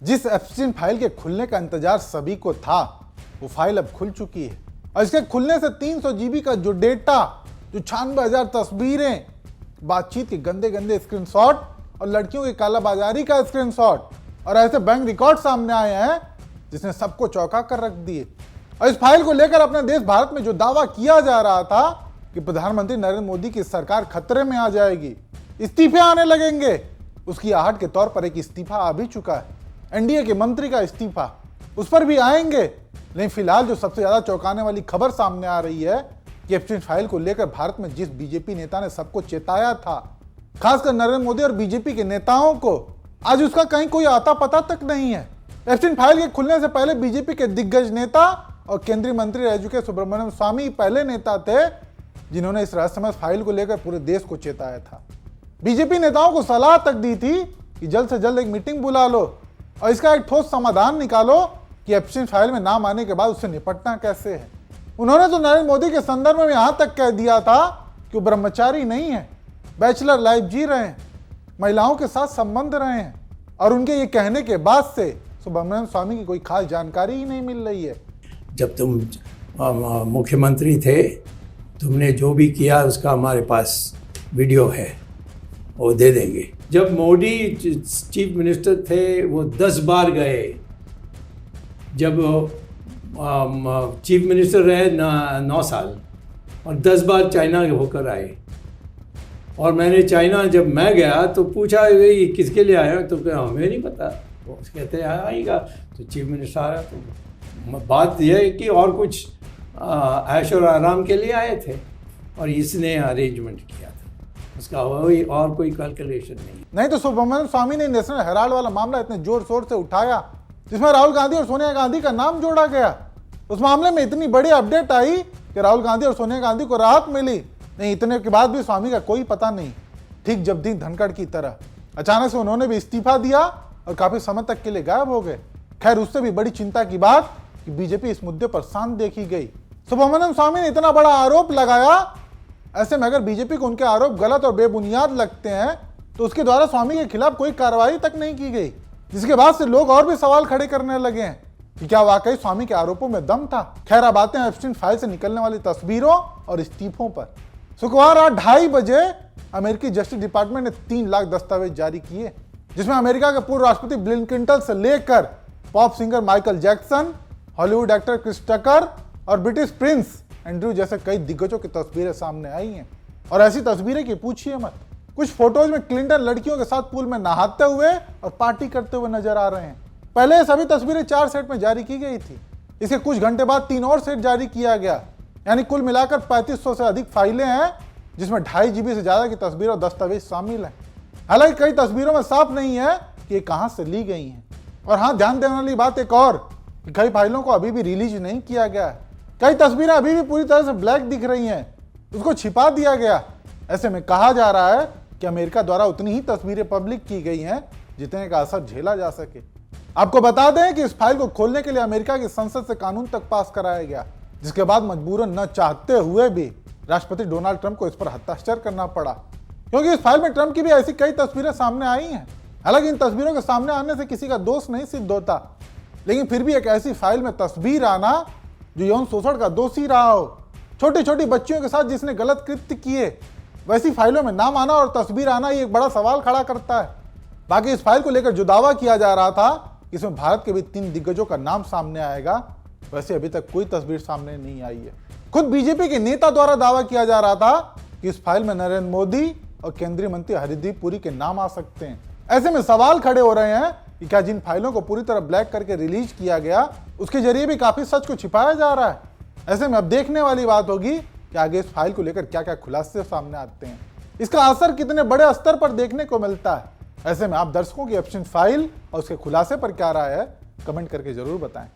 जिस Epstein file के खुलने का इंतजार सभी को था, वो फाइल अब खुल चुकी है और इसके खुलने से 300 जीबी का जो डेटा, जो 96,000 तस्वीरें, बातचीत के गंदे गंदे स्क्रीनशॉट और लड़कियों की कालाबाजारी का स्क्रीनशॉट और ऐसे बैंक रिकॉर्ड सामने आए हैं जिसने सबको चौंका कर रख दिए। और इस फाइल को लेकर अपने देश भारत में जो दावा किया जा रहा था कि प्रधानमंत्री नरेंद्र मोदी की सरकार खतरे में आ जाएगी, इस्तीफे आने लगेंगे, उसकी आहट के तौर पर एक इस्तीफा आ भी चुका है। एनडीए के मंत्री का इस्तीफा, उस पर भी आएंगे। लेकिन फिलहाल जो सबसे ज्यादा चौंकाने वाली खबर सामने आ रही है कि एप्स्टीन फाइल को लेकर भारत में जिस बीजेपी नेता ने सबको चेताया था, खासकर नरेंद्र मोदी और बीजेपी के नेताओं को, आज उसका कहीं कोई आता पता तक नहीं है। एप्स्टीन फाइल के खुलने से पहले बीजेपी के दिग्गज नेता और केंद्रीय मंत्री रह चुके सुब्रमण्यम स्वामी पहले नेता थे जिन्होंने इस रहस्यमय फाइल को लेकर पूरे देश को चेताया था। बीजेपी नेताओं को सलाह तक दी थी कि जल्द से जल्द एक मीटिंग बुला लो और इसका एक ठोस समाधान निकालो कि एप्स्टीन फाइल में नाम आने के बाद उससे निपटना कैसे है। उन्होंने तो नरेंद्र मोदी के संदर्भ में यहां तक कह दिया था कि वो ब्रह्मचारी नहीं है, बैचलर लाइफ जी रहे हैं, महिलाओं के साथ संबंध रहे हैं, और उनके ये कहने के बाद से सुब्रमण्यम स्वामी की कोई खास जानकारी ही नहीं मिल रही है। जब तुम मुख्यमंत्री थे, तुमने जो भी किया उसका हमारे पास वीडियो है, वो दे देंगे। जब मोदी चीफ मिनिस्टर थे वो 10 बार गए। जब चीफ मिनिस्टर रहे 9 साल और 10 बार चाइना होकर आए। और मैंने चाइना जब मैं गया तो पूछा ये किसके लिए आया, तो हमें नहीं पता। वो कहते हैं आएगा, तो चीफ मिनिस्टर आया। तो बात यह है कि और कुछ ऐश और आराम के लिए आए थे और इसने अरेंजमेंट किया था, उसका और कोई कैलकुलेशन नहीं। तो सुब्रमण्यम स्वामी ने नेशनल हेराल्ड वाला मामला इतने जोर शोर से उठाया जिसमें राहुल गांधी और सोनिया गांधी का नाम जोड़ा गया। उस मामले में इतनी बड़ी अपडेट आई कि राहुल गांधी और सोनिया गांधी को राहत मिली। नहीं, इतने के बाद भी स्वामी का कोई पता नहीं। ठीक जगदीप धनखड़ की तरह अचानक से उन्होंने भी इस्तीफा दिया और काफी समय तक के लिए गायब हो गए। खैर, उससे भी बड़ी चिंता की बात कि बीजेपी इस मुद्दे पर शांत देखी गई। सुब्रमण्यम स्वामी ने इतना बड़ा आरोप लगाया, ऐसे में अगर बीजेपी को उनके आरोप गलत और बेबुनियाद लगते हैं तो उसके द्वारा स्वामी के खिलाफ कोई कार्रवाई तक नहीं की गई, जिसके बाद से लोग और भी सवाल खड़े करने लगे हैं कि क्या वाकई स्वामी के आरोपों में दम था। खैर, अब आते हैं एप्स्टीन फाइल से निकलने वाली तस्वीरों और इस्तीफों पर। शुक्रवार रात 2:30 बजे अमेरिकी जस्टिस डिपार्टमेंट ने 3 लाख दस्तावेज जारी किए, जिसमें अमेरिका के पूर्व राष्ट्रपति बिल क्लिंटन से लेकर pop singer Michael Jackson, Hollywood actor Chris Tucker और ब्रिटिश प्रिंस एंड्रू जैसे कई दिग्गजों की तस्वीरें सामने आई हैं। और ऐसी तस्वीरें की पूछिए मत। कुछ फोटोज में क्लिंटन लड़कियों के साथ पूल में नहाते हुए और पार्टी करते हुए नजर आ रहे हैं। पहले ये सभी तस्वीरें 4 सेट में जारी की गई थी। इसके कुछ घंटे बाद 3 और सेट जारी किया गया, यानी कुल मिलाकर 3500 से अधिक फाइलें हैं, जिसमें 2.5 GB से ज्यादा की तस्वीर और दस्तावेज शामिल हैं। हालांकि कई तस्वीरों में साफ नहीं है कि ये कहां से ली गई हैं। और हाँ, ध्यान देने वाली बात एक और कि कई फाइलों को अभी भी रिलीज नहीं किया गया है। कई तस्वीरें अभी भी पूरी तरह से ब्लैक दिख रही हैं, उसको छिपा दिया गया। ऐसे में कहा जा रहा है कि अमेरिका द्वारा उतनी ही तस्वीरें पब्लिक की गई हैं जितने का असर झेला जा सके। आपको बता दें कि इस फाइल को खोलने के लिए अमेरिका की संसद से कानून तक पास कराया गया, जिसके बाद मजबूरन न चाहते हुए भी राष्ट्रपति डोनाल्ड ट्रंप को इस पर हस्ताक्षर करना पड़ा, क्योंकि इस फाइल में ट्रंप की भी ऐसी कई तस्वीरें सामने आई हैं। हालांकि इन तस्वीरों के सामने आने से किसी का दोष नहीं सिद्ध होता, लेकिन फिर भी एक ऐसी फाइल में तस्वीर आना जो यौन शोषण का दोषी रहा हो, छोटी छोटी बच्चियों के साथ जिसने गलत कृत्य किए, वैसी फाइलों में नाम आना और तस्वीर आना ये एक बड़ा सवाल खड़ा करता है। बाकी इस फाइल को लेकर जो दावा किया जा रहा था कि इसमें भारत के भी 3 दिग्गजों का नाम सामने आएगा, वैसे अभी तक कोई तस्वीर सामने नहीं आई है। खुद बीजेपी के नेता द्वारा दावा किया जा रहा था कि इस फाइल में नरेंद्र मोदी और केंद्रीय मंत्री हरदीप पुरी के नाम आ सकते हैं। ऐसे में सवाल खड़े हो रहे हैं कि क्या जिन फाइलों को पूरी तरह ब्लैक करके रिलीज किया गया, उसके जरिए भी काफी सच को छिपाया जा रहा है। ऐसे में अब देखने वाली बात होगी कि आगे इस फाइल को लेकर क्या क्या खुलासे सामने आते हैं, इसका असर कितने बड़े स्तर पर देखने को मिलता है। ऐसे में आप दर्शकों की एप्स्टीन फाइल और उसके खुलासे पर क्या राय है, कमेंट करके जरूर बताएं।